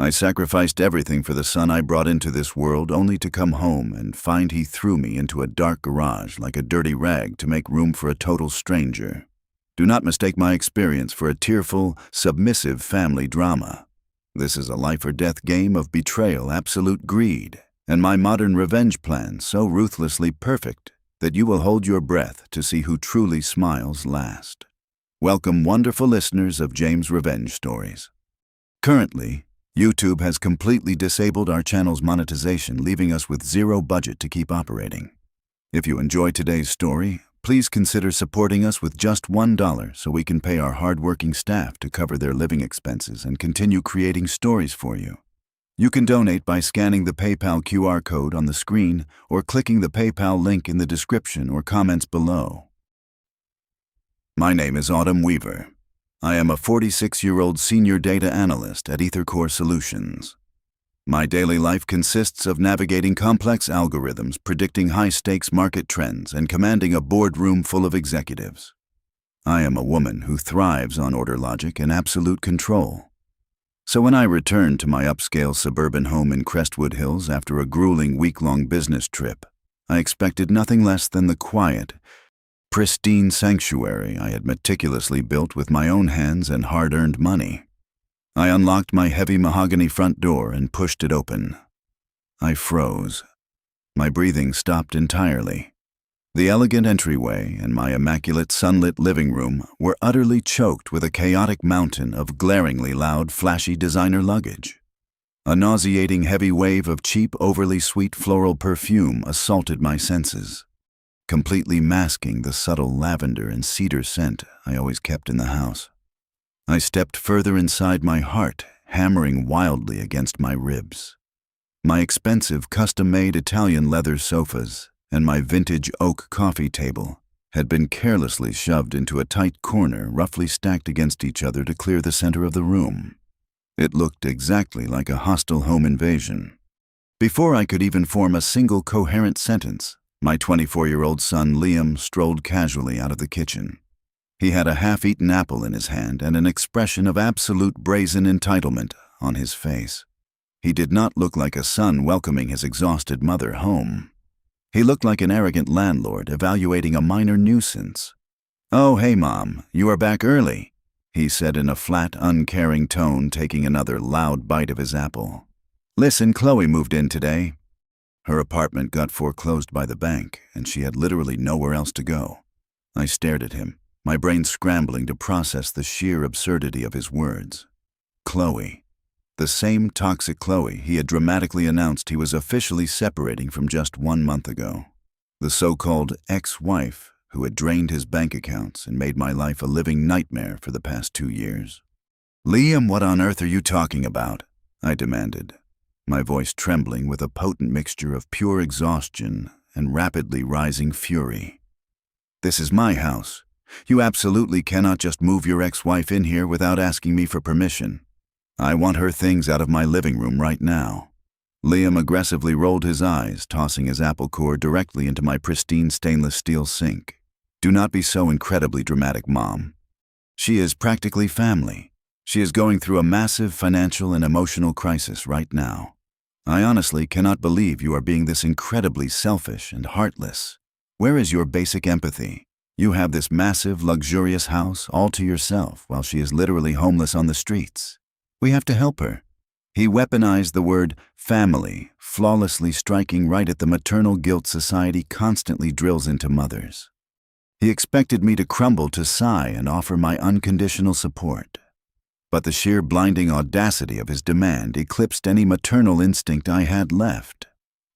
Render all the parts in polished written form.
I sacrificed everything for the son I brought into this world only to come home and find he threw me into a dark garage like a dirty rag to make room for a total stranger. Do not mistake my experience for a tearful, submissive family drama. This is a life-or-death game of betrayal, absolute greed, and my modern revenge plan so ruthlessly perfect that you will hold your breath to see who truly smiles last. Welcome, wonderful listeners of James Revenge Stories. Currently, YouTube has completely disabled our channel's monetization, leaving us with zero budget to keep operating. If you enjoy today's story, please consider supporting us with just $1 so we can pay our hard-working staff to cover their living expenses and continue creating stories for you. You can donate by scanning the PayPal QR code on the screen or clicking the PayPal link in the description or comments below. My name is Autumn Weaver. I am a 46-year-old senior data analyst at EtherCore Solutions. My daily life consists of navigating complex algorithms, predicting high-stakes market trends, and commanding a boardroom full of executives. I am a woman who thrives on order logic and absolute control. So when I returned to my upscale suburban home in Crestwood Hills after a grueling week-long business trip, I expected nothing less than the quiet, pristine sanctuary I had meticulously built with my own hands and hard-earned money. I unlocked my heavy mahogany front door and pushed it open. I froze. My breathing stopped entirely. The elegant entryway and my immaculate sunlit living room were utterly choked with a chaotic mountain of glaringly loud, flashy designer luggage. A nauseating heavy wave of cheap, overly sweet floral perfume assaulted my senses, completely masking the subtle lavender and cedar scent I always kept in the house. I stepped further inside my heart, hammering wildly against my ribs. My expensive, custom-made Italian leather sofas and my vintage oak coffee table had been carelessly shoved into a tight corner, roughly stacked against each other to clear the center of the room. It looked exactly like a hostile home invasion. Before I could even form a single coherent sentence, my 24-year-old son Liam strolled casually out of the kitchen. He had a half-eaten apple in his hand and an expression of absolute brazen entitlement on his face. He did not look like a son welcoming his exhausted mother home. He looked like an arrogant landlord evaluating a minor nuisance. "Oh, hey, Mom, you are back early," he said in a flat, uncaring tone, taking another loud bite of his apple. "Listen, Chloe moved in today." Her apartment got foreclosed by the bank, and she had literally nowhere else to go. I stared at him, my brain scrambling to process the sheer absurdity of his words. Chloe. The same toxic Chloe he had dramatically announced he was officially separating from just 1 month ago. The so-called ex-wife who had drained his bank accounts and made my life a living nightmare for the past 2 years. "Liam, what on earth are you talking about?" I demanded, my voice trembling with a potent mixture of pure exhaustion and rapidly rising fury. "This is my house. You absolutely cannot just move your ex-wife in here without asking me for permission. I want her things out of my living room right now." Liam aggressively rolled his eyes, tossing his apple core directly into my pristine stainless steel sink. "Do not be so incredibly dramatic, Mom. She is practically family. She is going through a massive financial and emotional crisis right now. I honestly cannot believe you are being this incredibly selfish and heartless. Where is your basic empathy? You have this massive, luxurious house all to yourself while she is literally homeless on the streets. We have to help her." He weaponized the word family, flawlessly striking right at the maternal guilt society constantly drills into mothers. He expected me to crumble to sigh and offer my unconditional support. But the sheer blinding audacity of his demand eclipsed any maternal instinct I had left.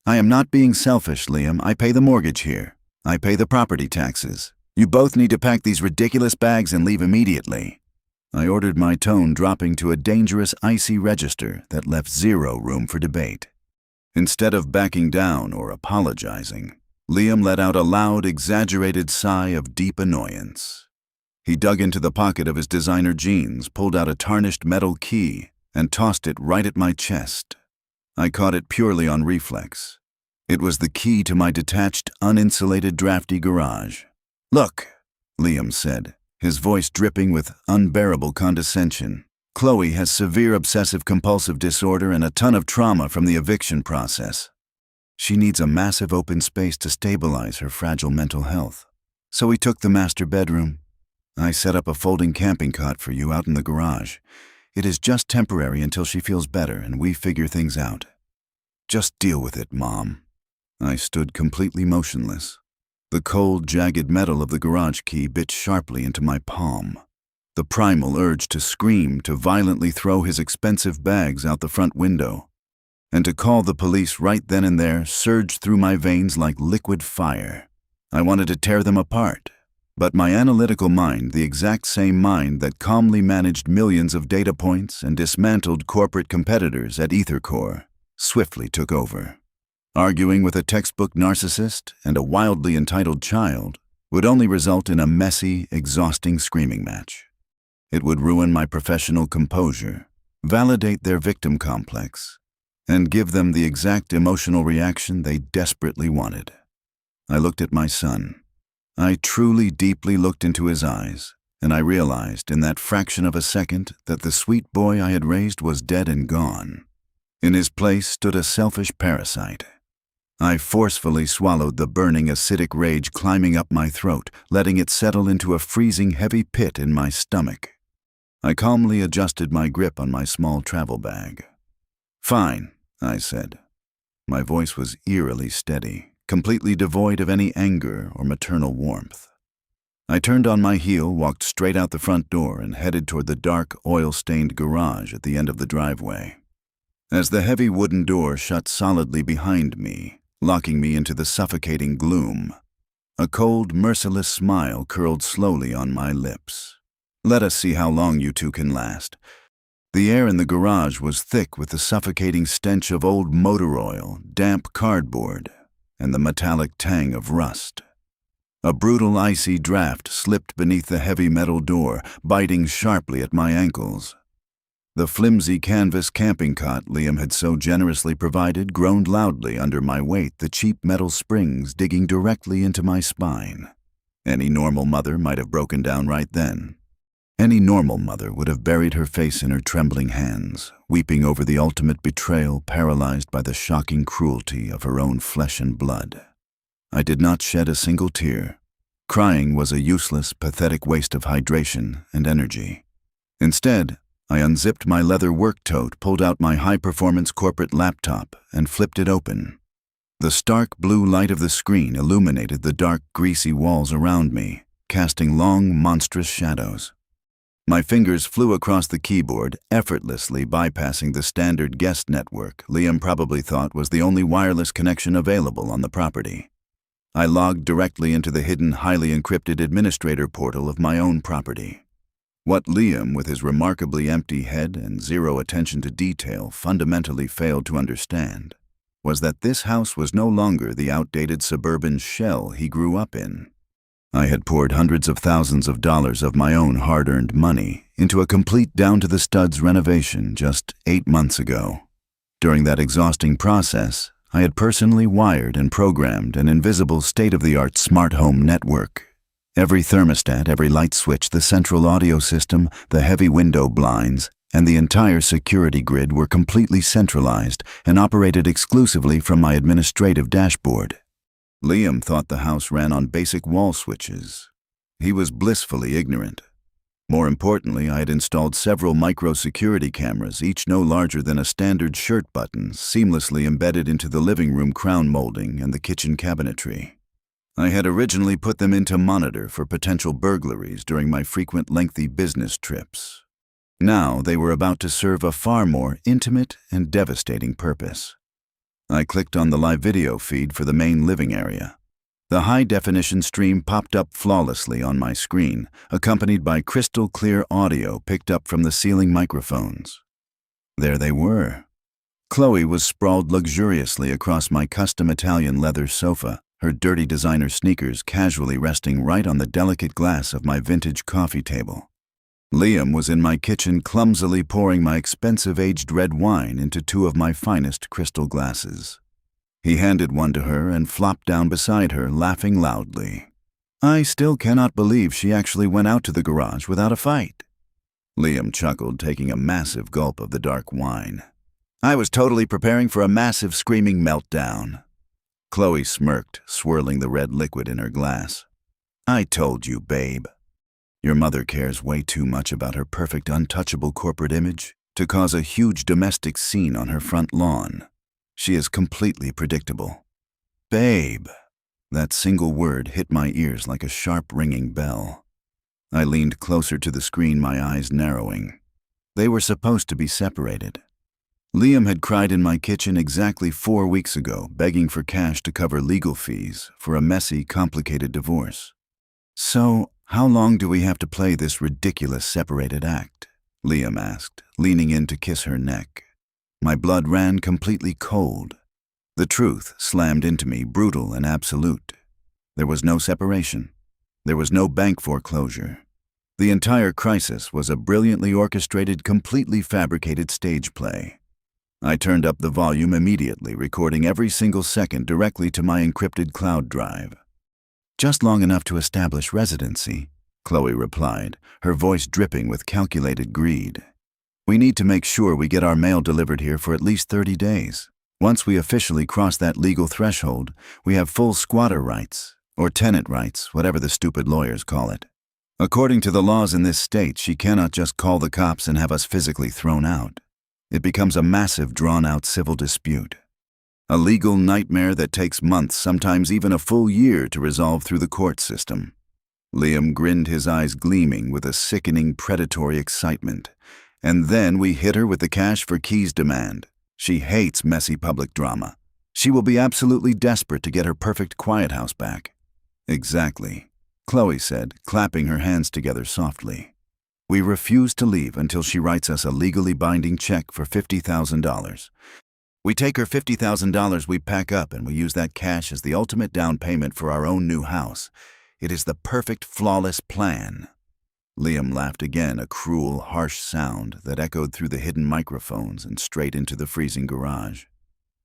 "I am not being selfish, Liam. I pay the mortgage here. I pay the property taxes. You both need to pack these ridiculous bags and leave immediately." I ordered, my tone dropping to a dangerous, icy register that left zero room for debate. Instead of backing down or apologizing, Liam let out a loud, exaggerated sigh of deep annoyance. He dug into the pocket of his designer jeans, pulled out a tarnished metal key, and tossed it right at my chest. I caught it purely on reflex. It was the key to my detached, uninsulated, drafty garage. "Look," Liam said, his voice dripping with unbearable condescension. Chloe has severe obsessive-compulsive disorder and a ton of trauma from the eviction process. She needs a massive open space to stabilize her fragile mental health. So we took the master bedroom. I set up a folding camping cot for you out in the garage. It is just temporary until she feels better and we figure things out. Just deal with it, Mom. I stood completely motionless. The cold, jagged metal of the garage key bit sharply into my palm. The primal urge to scream, to violently throw his expensive bags out the front window, and to call the police right then and there surged through my veins like liquid fire. I wanted to tear them apart, but my analytical mind, the exact same mind that calmly managed millions of data points and dismantled corporate competitors at EtherCore, swiftly took over. Arguing with a textbook narcissist and a wildly entitled child would only result in a messy, exhausting screaming match. It would ruin my professional composure, validate their victim complex, and give them the exact emotional reaction they desperately wanted. I looked at my son. I truly, deeply looked into his eyes, and I realized in that fraction of a second that the sweet boy I had raised was dead and gone. In his place stood a selfish parasite. I forcefully swallowed the burning acidic rage climbing up my throat, letting it settle into a freezing heavy pit in my stomach. I calmly adjusted my grip on my small travel bag. "Fine," I said. My voice was eerily steady, completely devoid of any anger or maternal warmth. I turned on my heel, walked straight out the front door, and headed toward the dark, oil-stained garage at the end of the driveway. As the heavy wooden door shut solidly behind me, locking me into the suffocating gloom, a cold, merciless smile curled slowly on my lips. Let us see how long you two can last. The air in the garage was thick with the suffocating stench of old motor oil, damp cardboard, and the metallic tang of rust. A brutal icy draft slipped beneath the heavy metal door, biting sharply at my ankles. The flimsy canvas camping cot Liam had so generously provided groaned loudly under my weight, the cheap metal springs digging directly into my spine. Any normal mother might have broken down right then. Any normal mother would have buried her face in her trembling hands, weeping over the ultimate betrayal, paralyzed by the shocking cruelty of her own flesh and blood. I did not shed a single tear. Crying was a useless, pathetic waste of hydration and energy. Instead, I unzipped my leather work tote, pulled out my high-performance corporate laptop, and flipped it open. The stark blue light of the screen illuminated the dark, greasy walls around me, casting long, monstrous shadows. My fingers flew across the keyboard, effortlessly bypassing the standard guest network Liam probably thought was the only wireless connection available on the property. I logged directly into the hidden, highly encrypted administrator portal of my own property. What Liam, with his remarkably empty head and zero attention to detail, fundamentally failed to understand was that this house was no longer the outdated suburban shell he grew up in. I had poured hundreds of thousands of dollars of my own hard-earned money into a complete down-to-the-studs renovation just 8 months ago. During that exhausting process, I had personally wired and programmed an invisible state-of-the-art smart home network. Every thermostat, every light switch, the central audio system, the heavy window blinds, and the entire security grid were completely centralized and operated exclusively from my administrative dashboard. Liam thought the house ran on basic wall switches. He was blissfully ignorant. More importantly, I had installed several micro-security cameras, each no larger than a standard shirt button, seamlessly embedded into the living room crown molding and the kitchen cabinetry. I had originally put them into monitor for potential burglaries during my frequent lengthy business trips. Now they were about to serve a far more intimate and devastating purpose. I clicked on the live video feed for the main living area. The high-definition stream popped up flawlessly on my screen, accompanied by crystal-clear audio picked up from the ceiling microphones. There they were. Chloe was sprawled luxuriously across my custom Italian leather sofa, her dirty designer sneakers casually resting right on the delicate glass of my vintage coffee table. Liam was in my kitchen clumsily pouring my expensive aged red wine into 2 of my finest crystal glasses. He handed one to her and flopped down beside her, laughing loudly. I still cannot believe she actually went out to the garage without a fight. Liam chuckled, taking a massive gulp of the dark wine. I was totally preparing for a massive screaming meltdown. Chloe smirked, swirling the red liquid in her glass. I told you, babe. Your mother cares way too much about her perfect, untouchable corporate image to cause a huge domestic scene on her front lawn. She is completely predictable. Babe. That single word hit my ears like a sharp ringing bell. I leaned closer to the screen, my eyes narrowing. They were supposed to be separated. Liam had cried in my kitchen exactly 4 weeks ago, begging for cash to cover legal fees for a messy, complicated divorce. So, how long do we have to play this ridiculous separated act? Liam asked, leaning in to kiss her neck. My blood ran completely cold. The truth slammed into me, brutal and absolute. There was no separation. There was no bank foreclosure. The entire crisis was a brilliantly orchestrated, completely fabricated stage play. I turned up the volume immediately, recording every single second directly to my encrypted cloud drive. Just long enough to establish residency, Chloe replied, her voice dripping with calculated greed. We need to make sure we get our mail delivered here for at least 30 days. Once we officially cross that legal threshold, we have full squatter rights, or tenant rights, whatever the stupid lawyers call it. According to the laws in this state, she cannot just call the cops and have us physically thrown out. It becomes a massive, drawn-out civil dispute. A legal nightmare that takes months, sometimes even a full year, to resolve through the court system. Liam grinned, his eyes gleaming with a sickening, predatory excitement. And then we hit her with the cash for keys demand. She hates messy public drama. She will be absolutely desperate to get her perfect quiet house back. Exactly, Chloe said, clapping her hands together softly. We refuse to leave until she writes us a legally binding check for $50,000. We take her $50,000, we pack up, and we use that cash as the ultimate down payment for our own new house. It is the perfect, flawless plan. Liam laughed again, a cruel, harsh sound that echoed through the hidden microphones and straight into the freezing garage.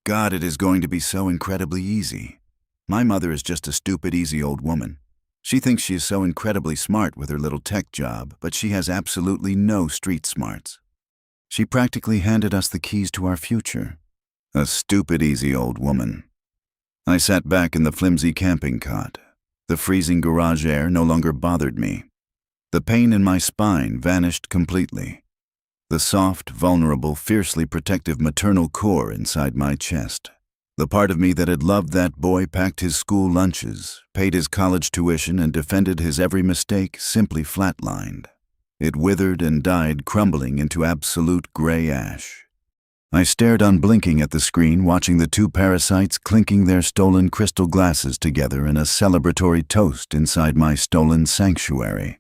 God, it is going to be so incredibly easy. My mother is just a stupid, easy old woman. She thinks she is so incredibly smart with her little tech job, but she has absolutely no street smarts. She practically handed us the keys to our future. A stupid, easy old woman. I sat back in the flimsy camping cot. The freezing garage air no longer bothered me. The pain in my spine vanished completely. The soft, vulnerable, fiercely protective maternal core inside my chest. The part of me that had loved that boy, packed his school lunches, paid his college tuition, and defended his every mistake, simply flatlined. It withered and died, crumbling into absolute gray ash. I stared unblinking at the screen, watching the two parasites clinking their stolen crystal glasses together in a celebratory toast inside my stolen sanctuary.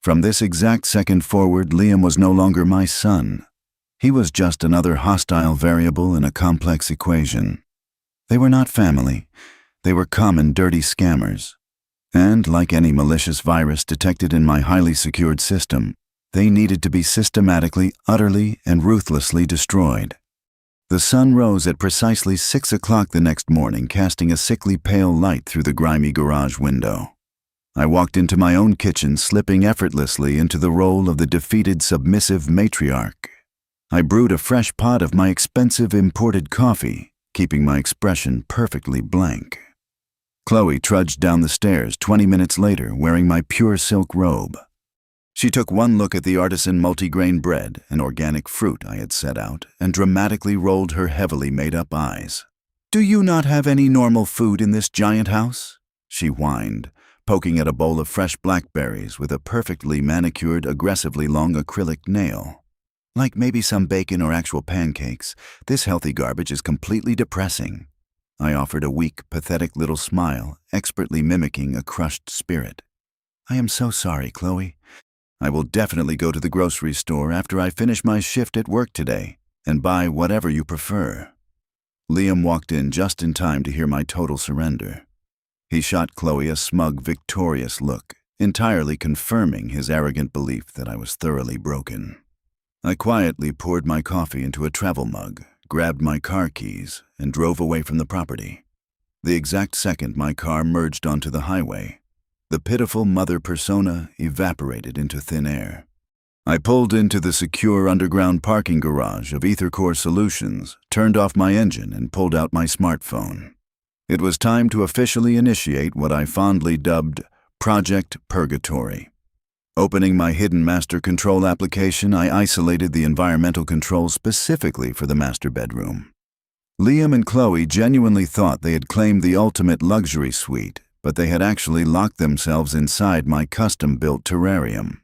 From this exact second forward, Liam was no longer my son. He was just another hostile variable in a complex equation. They were not family. They were common, dirty scammers. And, like any malicious virus detected in my highly secured system, they needed to be systematically, utterly, and ruthlessly destroyed. The sun rose at precisely 6 o'clock the next morning, casting a sickly pale light through the grimy garage window. I walked into my own kitchen, slipping effortlessly into the role of the defeated, submissive matriarch. I brewed a fresh pot of my expensive imported coffee, keeping my expression perfectly blank. Chloe trudged down the stairs 20 minutes later, wearing my pure silk robe. She took one look at the artisan multigrain bread and organic fruit I had set out and dramatically rolled her heavily made-up eyes. "Do you not have any normal food in this giant house?" she whined, poking at a bowl of fresh blackberries with a perfectly manicured, aggressively long acrylic nail. "Like maybe some bacon or actual pancakes. This healthy garbage is completely depressing." I offered a weak, pathetic little smile, expertly mimicking a crushed spirit. "I am so sorry, Chloe. I will definitely go to the grocery store after I finish my shift at work today and buy whatever you prefer." Liam walked in just in time to hear my total surrender. He shot Chloe a smug, victorious look, entirely confirming his arrogant belief that I was thoroughly broken. I quietly poured my coffee into a travel mug, grabbed my car keys, and drove away from the property. The exact second my car merged onto the highway, the pitiful mother persona evaporated into thin air. I pulled into the secure underground parking garage of EtherCore Solutions, turned off my engine, and pulled out my smartphone. It was time to officially initiate what I fondly dubbed Project Purgatory. Opening my hidden master control application, I isolated the environmental controls specifically for the master bedroom. Liam and Chloe genuinely thought they had claimed the ultimate luxury suite, but they had actually locked themselves inside my custom-built terrarium.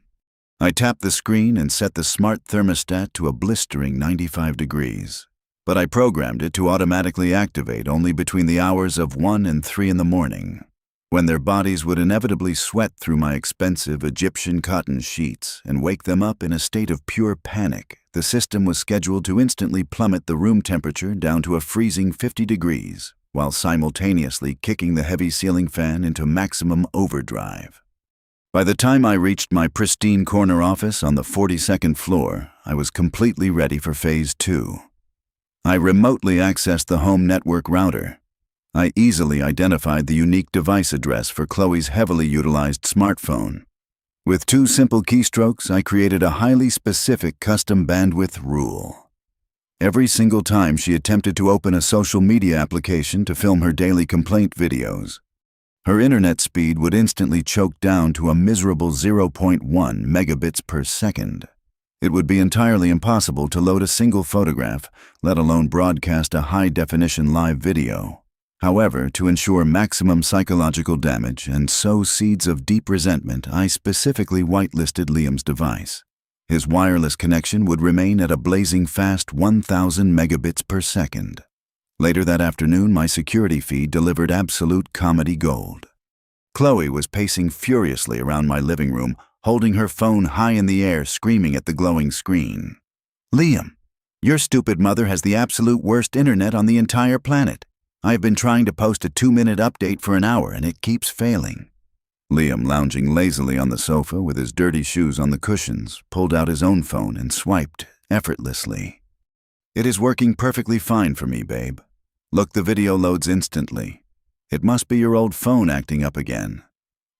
I tapped the screen and set the smart thermostat to a blistering 95 degrees, but I programmed it to automatically activate only between the hours of 1 and 3 in the morning, when their bodies would inevitably sweat through my expensive Egyptian cotton sheets and wake them up in a state of pure panic. The system was scheduled to instantly plummet the room temperature down to a freezing 50 degrees, while simultaneously kicking the heavy ceiling fan into maximum overdrive. By the time I reached my pristine corner office on the 42nd floor, I was completely ready for Phase 2. I remotely accessed the home network router. I easily identified the unique device address for Chloe's heavily utilized smartphone. With 2 simple keystrokes, I created a highly specific custom bandwidth rule. Every single time she attempted to open a social media application to film her daily complaint videos, her internet speed would instantly choke down to a miserable 0.1 megabits per second. It would be entirely impossible to load a single photograph, let alone broadcast a high-definition live video. However, to ensure maximum psychological damage and sow seeds of deep resentment, I specifically whitelisted Liam's device. His wireless connection would remain at a blazing fast 1,000 megabits per second. Later that afternoon, my security feed delivered absolute comedy gold. Chloe was pacing furiously around my living room, holding her phone high in the air, screaming at the glowing screen. "Liam, your stupid mother has the absolute worst internet on the entire planet. I have been trying to post a 2-minute update for an hour and it keeps failing." Liam, lounging lazily on the sofa with his dirty shoes on the cushions, pulled out his own phone and swiped effortlessly. "It is working perfectly fine for me, babe. Look, the video loads instantly. It must be your old phone acting up again."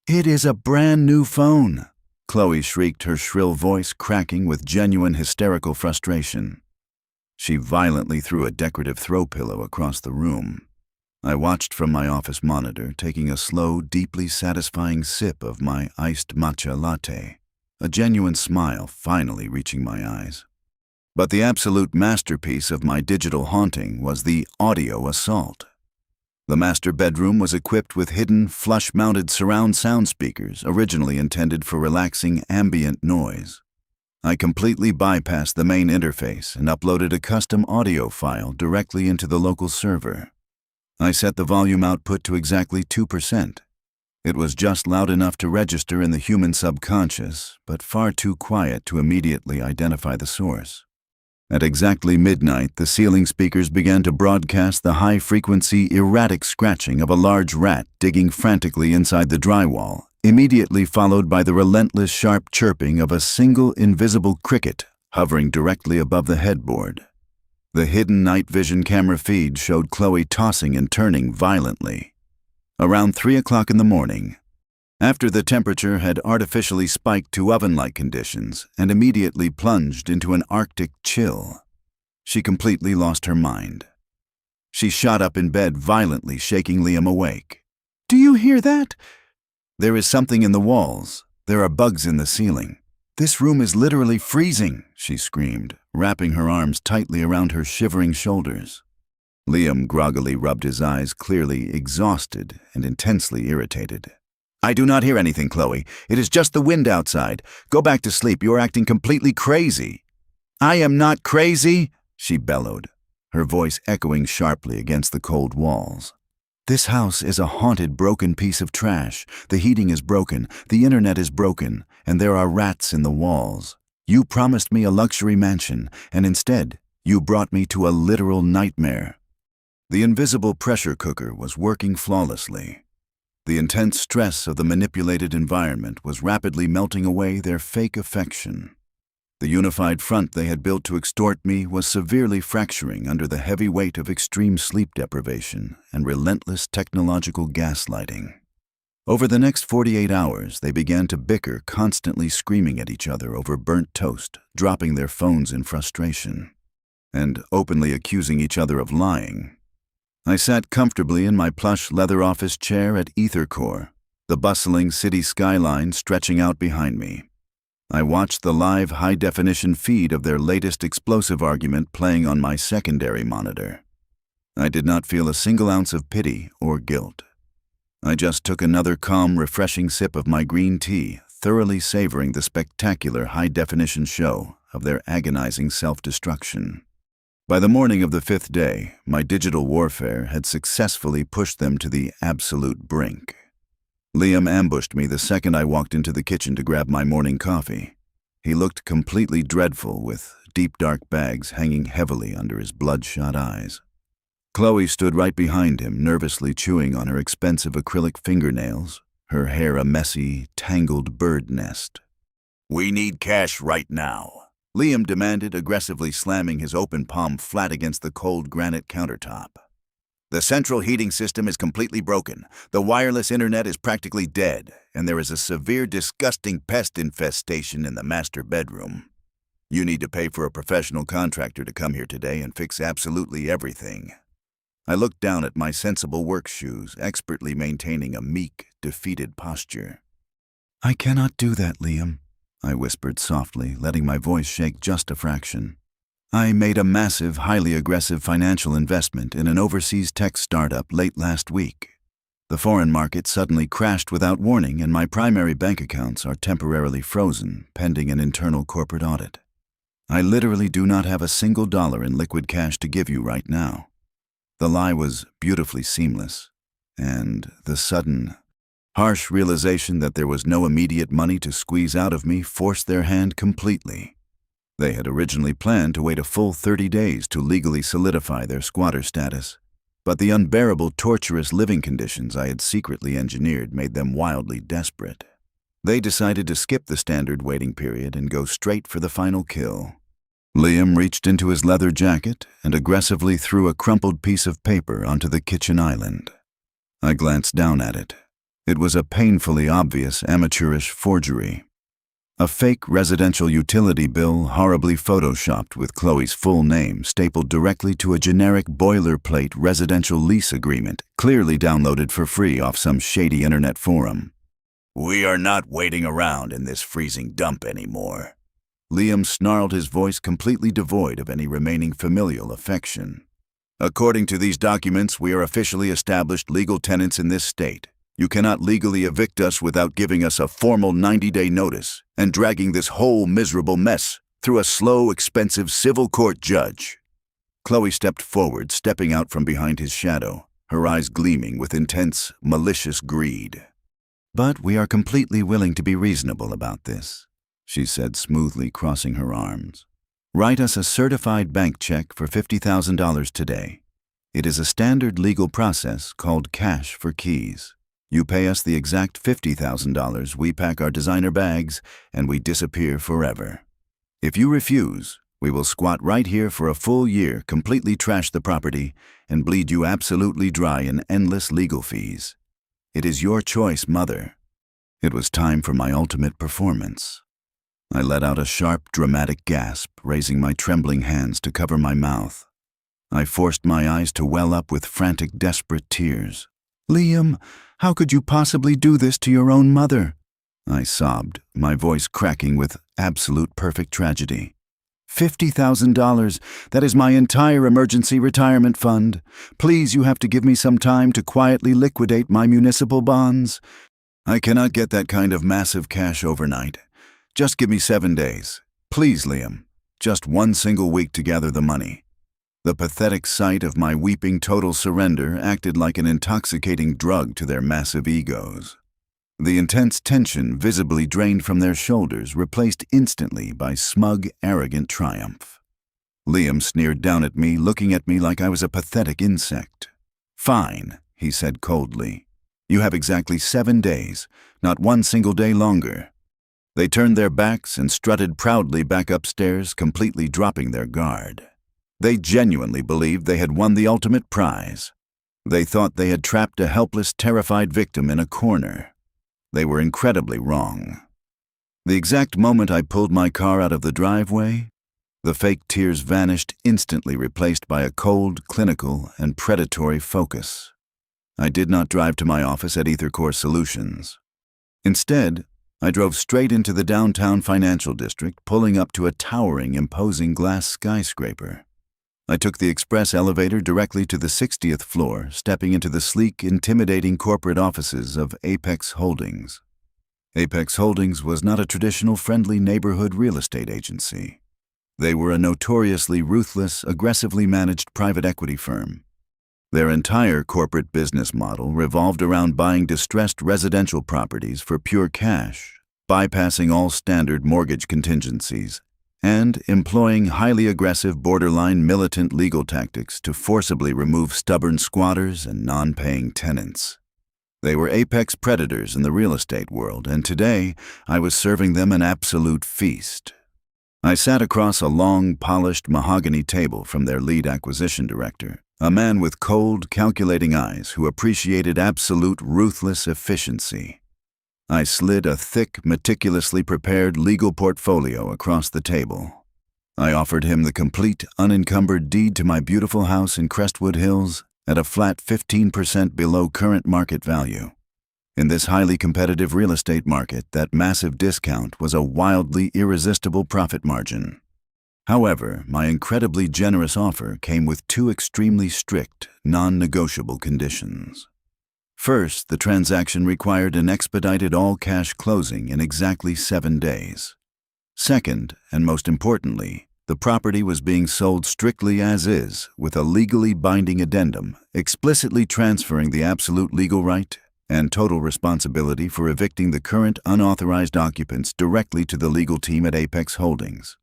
"It is a brand new phone," Chloe shrieked, her shrill voice cracking with genuine hysterical frustration. She violently threw a decorative throw pillow across the room. I watched from my office monitor, taking a slow, deeply satisfying sip of my iced matcha latte, a genuine smile finally reaching my eyes. But the absolute masterpiece of my digital haunting was the audio assault. The master bedroom was equipped with hidden, flush-mounted surround sound speakers originally intended for relaxing ambient noise. I completely bypassed the main interface and uploaded a custom audio file directly into the local server. I set the volume output to exactly 2%. It was just loud enough to register in the human subconscious, but far too quiet to immediately identify the source. At exactly midnight, the ceiling speakers began to broadcast the high-frequency, erratic scratching of a large rat digging frantically inside the drywall, immediately followed by the relentless sharp chirping of a single invisible cricket hovering directly above the headboard. The hidden night vision camera feed showed Chloe tossing and turning violently. Around 3 o'clock in the morning, after the temperature had artificially spiked to oven-like conditions and immediately plunged into an Arctic chill, she completely lost her mind. She shot up in bed, violently shaking Liam awake. "Do you hear that?" "There is something in the walls. There are bugs in the ceiling. This room is literally freezing," she screamed, wrapping her arms tightly around her shivering shoulders. Liam groggily rubbed his eyes, clearly exhausted and intensely irritated. "I do not hear anything, Chloe. It is just the wind outside. Go back to sleep. You are acting completely crazy." "I am not crazy," she bellowed, her voice echoing sharply against the cold walls. "This house is a haunted, broken piece of trash. The heating is broken, the internet is broken, and there are rats in the walls. You promised me a luxury mansion, and instead, you brought me to a literal nightmare." The invisible pressure cooker was working flawlessly. The intense stress of the manipulated environment was rapidly melting away their fake affection. The unified front they had built to extort me was severely fracturing under the heavy weight of extreme sleep deprivation and relentless technological gaslighting. Over the next 48 hours, they began to bicker, constantly screaming at each other over burnt toast, dropping their phones in frustration, and openly accusing each other of lying. I sat comfortably in my plush leather office chair at EtherCore, the bustling city skyline stretching out behind me. I watched the live high-definition feed of their latest explosive argument playing on my secondary monitor. I did not feel a single ounce of pity or guilt. I just took another calm, refreshing sip of my green tea, thoroughly savoring the spectacular high-definition show of their agonizing self-destruction. By the morning of the 5th day, my digital warfare had successfully pushed them to the absolute brink. Liam ambushed me the second I walked into the kitchen to grab my morning coffee. He looked completely dreadful, with deep dark bags hanging heavily under his bloodshot eyes. Chloe stood right behind him, nervously chewing on her expensive acrylic fingernails, her hair a messy, tangled bird nest. "We need cash right now," Liam demanded, aggressively slamming his open palm flat against the cold granite countertop. "The central heating system is completely broken, the wireless internet is practically dead, and there is a severe, disgusting pest infestation in the master bedroom. You need to pay for a professional contractor to come here today and fix absolutely everything." I looked down at my sensible work shoes, expertly maintaining a meek, defeated posture. "I cannot do that, Liam," I whispered softly, letting my voice shake just a fraction. "I made a massive, highly aggressive financial investment in an overseas tech startup late last week. The foreign market suddenly crashed without warning, and my primary bank accounts are temporarily frozen, pending an internal corporate audit. I literally do not have a single dollar in liquid cash to give you right now." The lie was beautifully seamless, and the sudden, harsh realization that there was no immediate money to squeeze out of me forced their hand completely. They had originally planned to wait a full 30 days to legally solidify their squatter status, but the unbearable, torturous living conditions I had secretly engineered made them wildly desperate. They decided to skip the standard waiting period and go straight for the final kill. Liam reached into his leather jacket and aggressively threw a crumpled piece of paper onto the kitchen island. I glanced down at it. It was a painfully obvious amateurish forgery. A fake residential utility bill horribly photoshopped with Chloe's full name stapled directly to a generic boilerplate residential lease agreement, clearly downloaded for free off some shady internet forum. "We are not waiting around in this freezing dump anymore." Liam snarled, his voice completely devoid of any remaining familial affection. "According to these documents, we are officially established legal tenants in this state. You cannot legally evict us without giving us a formal 90-day notice and dragging this whole miserable mess through a slow, expensive civil court judge." Chloe stepped forward, stepping out from behind his shadow, her eyes gleaming with intense, malicious greed. "But we are completely willing to be reasonable about this," she said smoothly, crossing her arms. "Write us a certified bank check for $50,000 today. It is a standard legal process called cash for keys. You pay us the exact $50,000, we pack our designer bags, and we disappear forever. If you refuse, we will squat right here for a full year, completely trash the property, and bleed you absolutely dry in endless legal fees. It is your choice, Mother." It was time for my ultimate performance. I let out a sharp, dramatic gasp, raising my trembling hands to cover my mouth. I forced my eyes to well up with frantic, desperate tears. "Liam, how could you possibly do this to your own mother?" I sobbed, my voice cracking with absolute perfect tragedy. $50,000, that is my entire emergency retirement fund. Please, you have to give me some time to quietly liquidate my municipal bonds. I cannot get that kind of massive cash overnight. Just give me 7 days. Please, Liam. Just one single week to gather the money." The pathetic sight of my weeping total surrender acted like an intoxicating drug to their massive egos. The intense tension visibly drained from their shoulders, replaced instantly by smug, arrogant triumph. Liam sneered down at me, looking at me like I was a pathetic insect. "Fine," he said coldly. "You have exactly 7 days, not one single day longer." They turned their backs and strutted proudly back upstairs, completely dropping their guard. They genuinely believed they had won the ultimate prize. They thought they had trapped a helpless, terrified victim in a corner. They were incredibly wrong. The exact moment I pulled my car out of the driveway, the fake tears vanished, instantly replaced by a cold, clinical, and predatory focus. I did not drive to my office at EtherCore Solutions. Instead, I drove straight into the downtown financial district, pulling up to a towering, imposing glass skyscraper. I took the express elevator directly to the 60th floor, stepping into the sleek, intimidating corporate offices of Apex Holdings. Apex Holdings was not a traditional friendly neighborhood real estate agency. They were a notoriously ruthless, aggressively managed private equity firm. Their entire corporate business model revolved around buying distressed residential properties for pure cash, bypassing all standard mortgage contingencies, and employing highly aggressive, borderline militant legal tactics to forcibly remove stubborn squatters and non-paying tenants. They were apex predators in the real estate world, and today I was serving them an absolute feast. I sat across a long, polished mahogany table from their lead acquisition director, a man with cold, calculating eyes who appreciated absolute, ruthless efficiency. I slid a thick, meticulously prepared legal portfolio across the table. I offered him the complete, unencumbered deed to my beautiful house in Crestwood Hills at a flat 15% below current market value. In this highly competitive real estate market, that massive discount was a wildly irresistible profit margin. However, my incredibly generous offer came with two extremely strict, non-negotiable conditions. First, the transaction required an expedited all-cash closing in exactly 7 days. Second, and most importantly, the property was being sold strictly as is, with a legally binding addendum, explicitly transferring the absolute legal right and total responsibility for evicting the current unauthorized occupants directly to the legal team at Apex Holdings.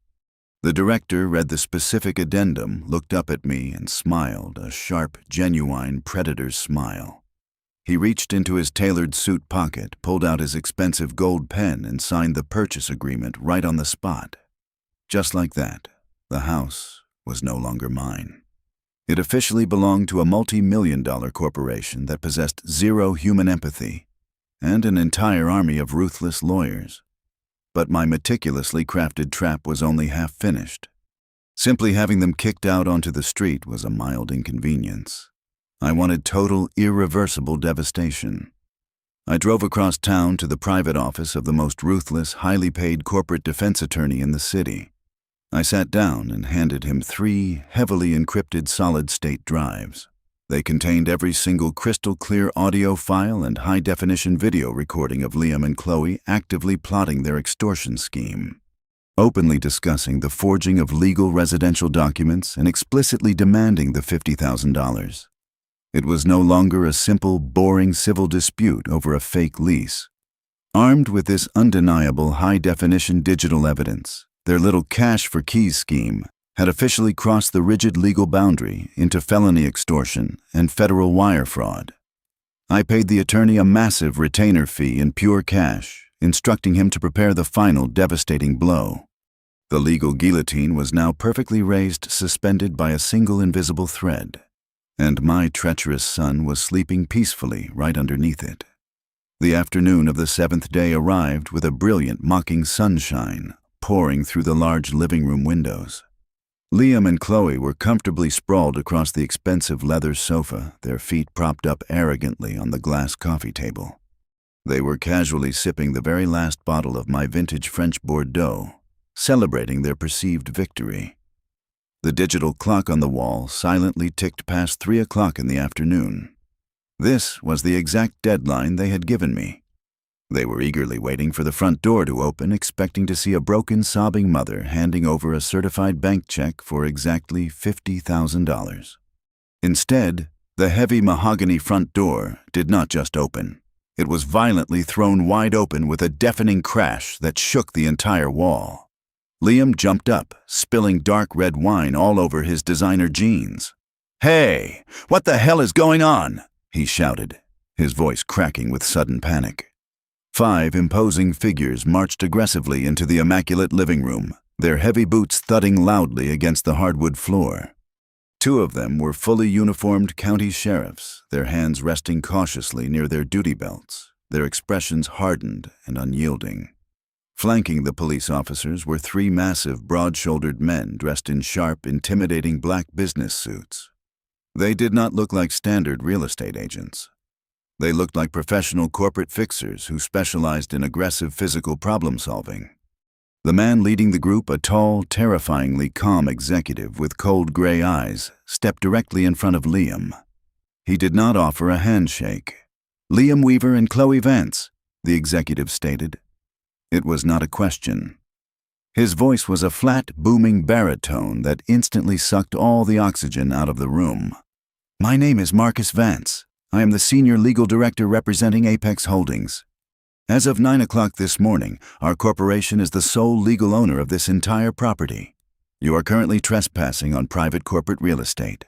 The director read the specific addendum, looked up at me, and smiled, a sharp, genuine predator's smile. He reached into his tailored suit pocket, pulled out his expensive gold pen, and signed the purchase agreement right on the spot. Just like that, the house was no longer mine. It officially belonged to a multi-million-dollar corporation that possessed zero human empathy and an entire army of ruthless lawyers. But my meticulously crafted trap was only half finished. Simply having them kicked out onto the street was a mild inconvenience. I wanted total, irreversible devastation. I drove across town to the private office of the most ruthless, highly paid corporate defense attorney in the city. I sat down and handed him 3 heavily encrypted solid-state drives. They contained every single crystal-clear audio file and high-definition video recording of Liam and Chloe actively plotting their extortion scheme, openly discussing the forging of legal residential documents and explicitly demanding the $50,000. It was no longer a simple, boring civil dispute over a fake lease. Armed with this undeniable high-definition digital evidence, their little cash-for-keys scheme had officially crossed the rigid legal boundary into felony extortion and federal wire fraud. I paid the attorney a massive retainer fee in pure cash, instructing him to prepare the final devastating blow. The legal guillotine was now perfectly raised, suspended by a single invisible thread, and my treacherous son was sleeping peacefully right underneath it. The afternoon of the 7th day arrived with a brilliant, mocking sunshine pouring through the large living room windows. Liam and Chloe were comfortably sprawled across the expensive leather sofa, their feet propped up arrogantly on the glass coffee table. They were casually sipping the very last bottle of my vintage French Bordeaux, celebrating their perceived victory. The digital clock on the wall silently ticked past 3 o'clock in the afternoon. This was the exact deadline they had given me. They were eagerly waiting for the front door to open, expecting to see a broken, sobbing mother handing over a certified bank check for exactly $50,000. Instead, the heavy mahogany front door did not just open. It was violently thrown wide open with a deafening crash that shook the entire wall. Liam jumped up, spilling dark red wine all over his designer jeans. "Hey, what the hell is going on?" he shouted, his voice cracking with sudden panic. 5 imposing figures marched aggressively into the immaculate living room, their heavy boots thudding loudly against the hardwood floor. 2 of them were fully uniformed county sheriffs, their hands resting cautiously near their duty belts, their expressions hardened and unyielding. Flanking the police officers were three massive, broad-shouldered men dressed in sharp, intimidating black business suits. They did not look like standard real estate agents. They looked like professional corporate fixers who specialized in aggressive physical problem-solving. The man leading the group, a tall, terrifyingly calm executive with cold gray eyes, stepped directly in front of Liam. He did not offer a handshake. "Liam Weaver and Chloe Vance," the executive stated. It was not a question. His voice was a flat, booming baritone that instantly sucked all the oxygen out of the room. "My name is Marcus Vance. I am the Senior Legal Director representing Apex Holdings. As of 9 o'clock this morning, our corporation is the sole legal owner of this entire property. You are currently trespassing on private corporate real estate."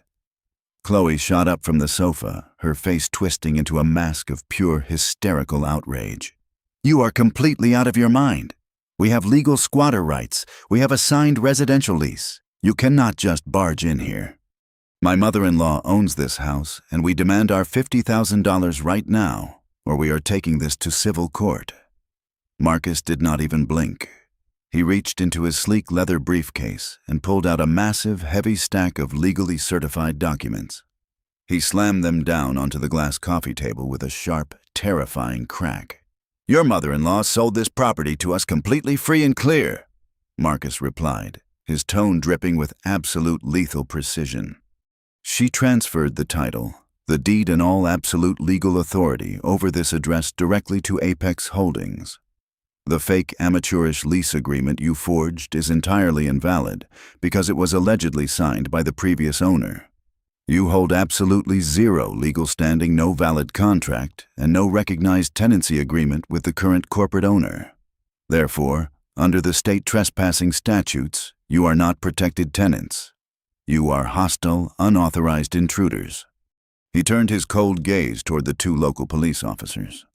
Chloe shot up from the sofa, her face twisting into a mask of pure hysterical outrage. "You are completely out of your mind. We have legal squatter rights. We have a signed residential lease. You cannot just barge in here. My mother-in-law owns this house, and we demand our $50,000 right now, or we are taking this to civil court." Marcus did not even blink. He reached into his sleek leather briefcase and pulled out a massive, heavy stack of legally certified documents. He slammed them down onto the glass coffee table with a sharp, terrifying crack. "Your mother-in-law sold this property to us completely free and clear," Marcus replied, his tone dripping with absolute lethal precision. "She transferred the title, the deed and all absolute legal authority over this address directly to Apex Holdings. The fake amateurish lease agreement you forged is entirely invalid because it was allegedly signed by the previous owner. You hold absolutely zero legal standing, no valid contract, and no recognized tenancy agreement with the current corporate owner. Therefore, under the state trespassing statutes, you are not protected tenants. You are hostile, unauthorized intruders." He turned his cold gaze toward the two local police officers.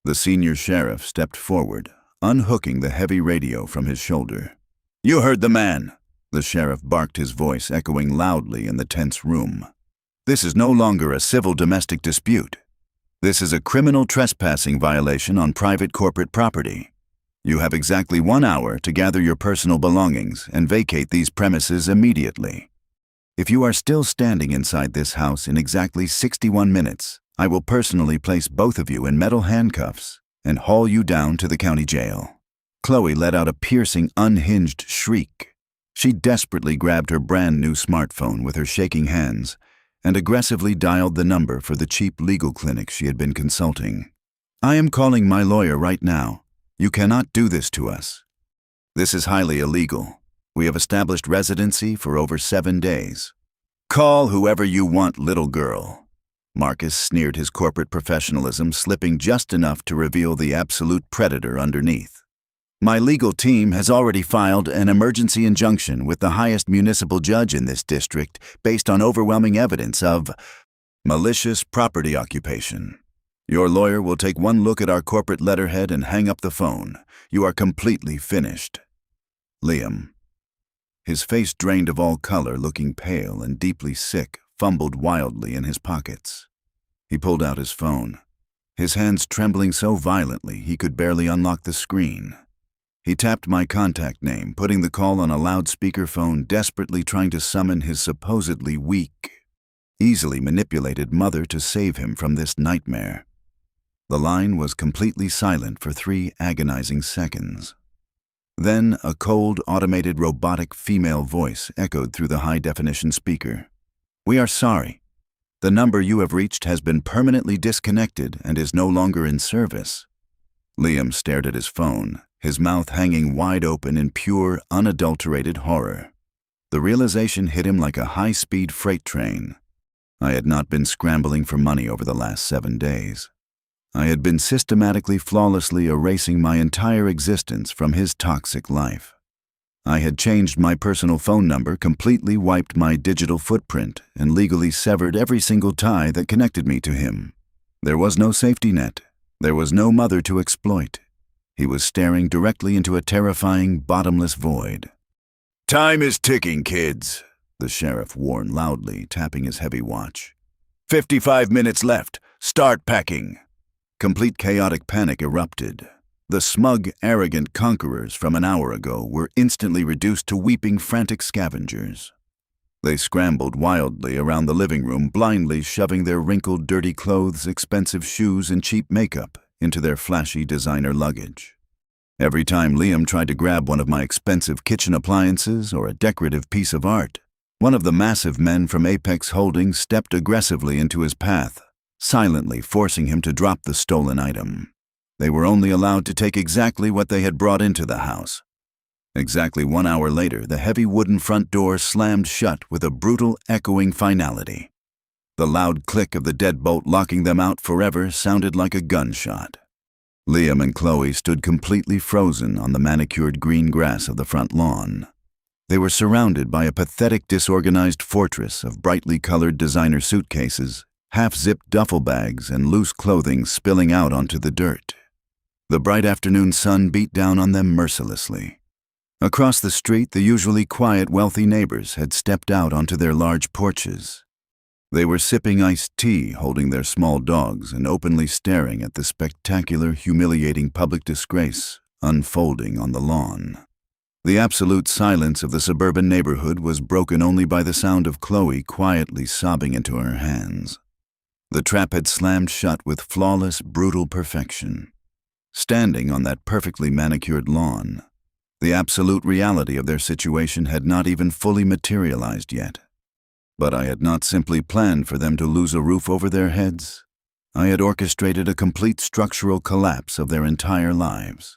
The senior sheriff stepped forward, unhooking the heavy radio from his shoulder. "You heard the man," the sheriff barked, his voice echoing loudly in the tense room. "This is no longer a civil domestic dispute. This is a criminal trespassing violation on private corporate property. You have exactly 1 hour to gather your personal belongings and vacate these premises immediately. If you are still standing inside this house in exactly 61 minutes, I will personally place both of you in metal handcuffs and haul you down to the county jail." Chloe let out a piercing, unhinged shriek. She desperately grabbed her brand-new smartphone with her shaking hands and aggressively dialed the number for the cheap legal clinic she had been consulting. "I am calling my lawyer right now. You cannot do this to us. This is highly illegal. We have established residency for over 7 days. Call whoever you want, little girl." Marcus sneered, his corporate professionalism slipping just enough to reveal the absolute predator underneath. "My legal team has already filed an emergency injunction with the highest municipal judge in this district based on overwhelming evidence of malicious property occupation. Your lawyer will take one look at our corporate letterhead and hang up the phone. You are completely finished." Liam, his face drained of all color, looking pale and deeply sick, fumbled wildly in his pockets. He pulled out his phone, his hands trembling so violently he could barely unlock the screen. He tapped my contact name, putting the call on a loudspeaker phone, desperately trying to summon his supposedly weak, easily manipulated mother to save him from this nightmare. The line was completely silent for 3 agonizing seconds. Then a cold, automated, robotic female voice echoed through the high-definition speaker. "We are sorry. The number you have reached has been permanently disconnected and is no longer in service." Liam stared at his phone, his mouth hanging wide open in pure, unadulterated horror. The realization hit him like a high-speed freight train. I had not been scrambling for money over the last 7 days. I had been systematically, flawlessly erasing my entire existence from his toxic life. I had changed my personal phone number, completely wiped my digital footprint, and legally severed every single tie that connected me to him. There was no safety net. There was no mother to exploit. He was staring directly into a terrifying, bottomless void. "Time is ticking, kids," the sheriff warned loudly, tapping his heavy watch. 55 minutes left. Start packing." Complete chaotic panic erupted. The smug, arrogant conquerors from an hour ago were instantly reduced to weeping, frantic scavengers. They scrambled wildly around the living room, blindly shoving their wrinkled, dirty clothes, expensive shoes, and cheap makeup into their flashy designer luggage. Every time Liam tried to grab one of my expensive kitchen appliances or a decorative piece of art, one of the massive men from Apex Holdings stepped aggressively into his path, silently forcing him to drop the stolen item. They were only allowed to take exactly what they had brought into the house. Exactly 1 hour later, the heavy wooden front door slammed shut with a brutal, echoing finality. The loud click of the deadbolt locking them out forever sounded like a gunshot. Liam and Chloe stood completely frozen on the manicured green grass of the front lawn. They were surrounded by a pathetic, disorganized fortress of brightly colored designer suitcases, half-zipped duffel bags, and loose clothing spilling out onto the dirt. The bright afternoon sun beat down on them mercilessly. Across the street, the usually quiet, wealthy neighbors had stepped out onto their large porches. They were sipping iced tea, holding their small dogs, and openly staring at the spectacular, humiliating public disgrace unfolding on the lawn. The absolute silence of the suburban neighborhood was broken only by the sound of Chloe quietly sobbing into her hands. The trap had slammed shut with flawless, brutal perfection. Standing on that perfectly manicured lawn, the absolute reality of their situation had not even fully materialized yet. But I had not simply planned for them to lose a roof over their heads. I had orchestrated a complete structural collapse of their entire lives.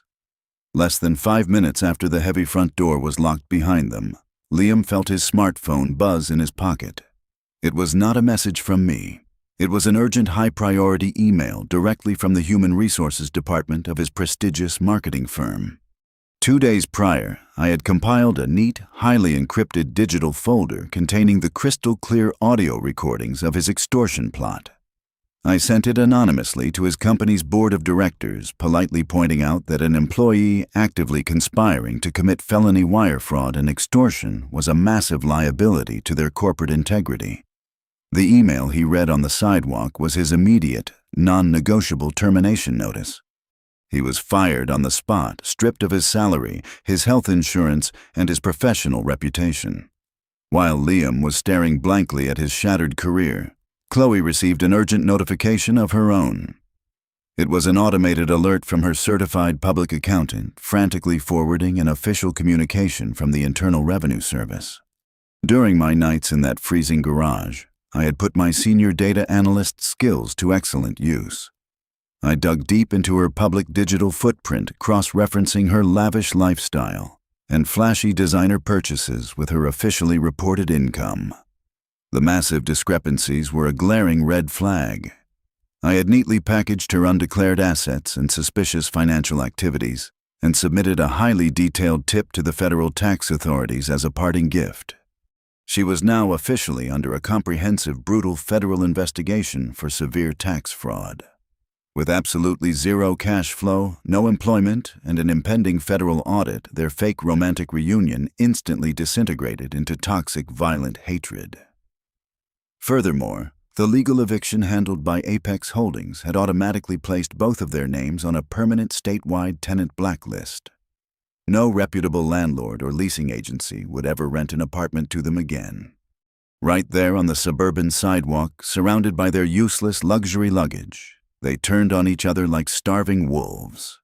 Less than 5 minutes after the heavy front door was locked behind them, Liam felt his smartphone buzz in his pocket. It was not a message from me. It was an urgent, high-priority email directly from the Human Resources Department of his prestigious marketing firm. 2 days prior, I had compiled a neat, highly encrypted digital folder containing the crystal-clear audio recordings of his extortion plot. I sent it anonymously to his company's board of directors, politely pointing out that an employee actively conspiring to commit felony wire fraud and extortion was a massive liability to their corporate integrity. The email he read on the sidewalk was his immediate, non-negotiable termination notice. He was fired on the spot, stripped of his salary, his health insurance, and his professional reputation. While Liam was staring blankly at his shattered career, Chloe received an urgent notification of her own. It was an automated alert from her certified public accountant, frantically forwarding an official communication from the Internal Revenue Service. During my nights in that freezing garage, I had put my senior data analyst skills to excellent use. I dug deep into her public digital footprint, cross-referencing her lavish lifestyle and flashy designer purchases with her officially reported income. The massive discrepancies were a glaring red flag. I had neatly packaged her undeclared assets and suspicious financial activities and submitted a highly detailed tip to the federal tax authorities as a parting gift. She was now officially under a comprehensive, brutal federal investigation for severe tax fraud. With absolutely zero cash flow, no employment, and an impending federal audit, their fake romantic reunion instantly disintegrated into toxic, violent hatred. Furthermore, the legal eviction handled by Apex Holdings had automatically placed both of their names on a permanent statewide tenant blacklist. No reputable landlord or leasing agency would ever rent an apartment to them again. Right there on the suburban sidewalk, surrounded by their useless luxury luggage, they turned on each other like starving wolves.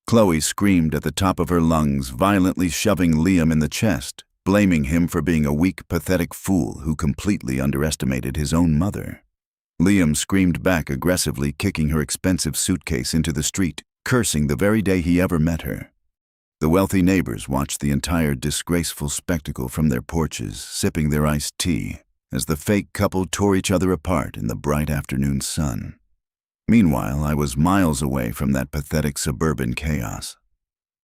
Chloe screamed at the top of her lungs, violently shoving Liam in the chest, blaming him for being a weak, pathetic fool who completely underestimated his own mother. Liam screamed back aggressively, kicking her expensive suitcase into the street, cursing the very day he ever met her. The wealthy neighbors watched the entire disgraceful spectacle from their porches, sipping their iced tea, as the fake couple tore each other apart in the bright afternoon sun. Meanwhile, I was miles away from that pathetic suburban chaos.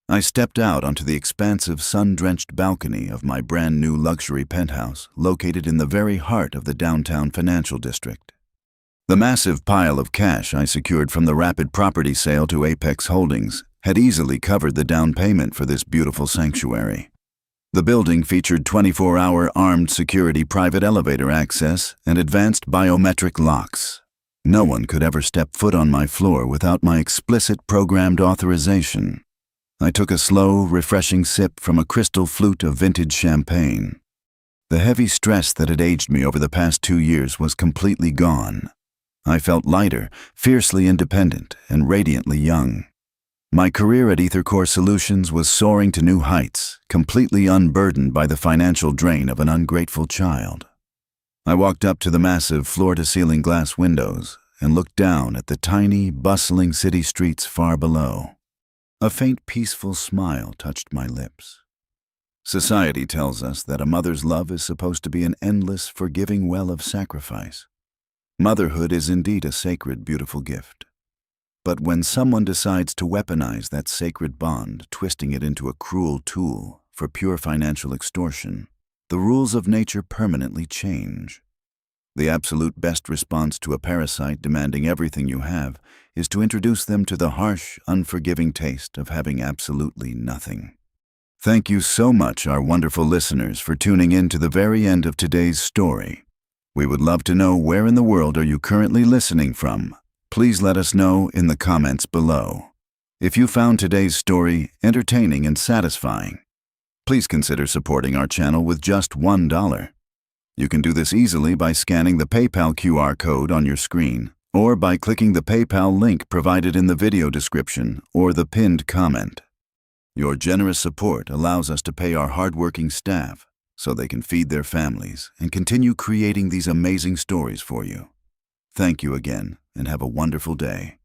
I stepped out onto the expansive, sun-drenched balcony of my brand-new luxury penthouse located in the very heart of the downtown financial district. The massive pile of cash I secured from the rapid property sale to Apex Holdings had easily covered the down payment for this beautiful sanctuary. The building featured 24-hour armed security private elevator access and advanced biometric locks. No one could ever step foot on my floor without my explicit programmed authorization. I took a slow, refreshing sip from a crystal flute of vintage champagne. The heavy stress that had aged me over the past 2 years was completely gone. I felt lighter, fiercely independent, and radiantly young. My career at EtherCore Solutions was soaring to new heights, completely unburdened by the financial drain of an ungrateful child. I walked up to the massive floor-to-ceiling glass windows and looked down at the tiny, bustling city streets far below. A faint, peaceful smile touched my lips. Society tells us that a mother's love is supposed to be an endless, forgiving well of sacrifice. Motherhood is indeed a sacred, beautiful gift. But when someone decides to weaponize that sacred bond, twisting it into a cruel tool for pure financial extortion, the rules of nature permanently change. The absolute best response to a parasite demanding everything you have is to introduce them to the harsh, unforgiving taste of having absolutely nothing. Thank you so much, our wonderful listeners, for tuning in to the very end of today's story. We would love to know, where in the world are you currently listening from? Please let us know in the comments below. If you found today's story entertaining and satisfying, please consider supporting our channel with just $1. You can do this easily by scanning the PayPal QR code on your screen, or by clicking the PayPal link provided in the video description or the pinned comment. Your generous support allows us to pay our hardworking staff so they can feed their families and continue creating these amazing stories for you. Thank you again, and have a wonderful day.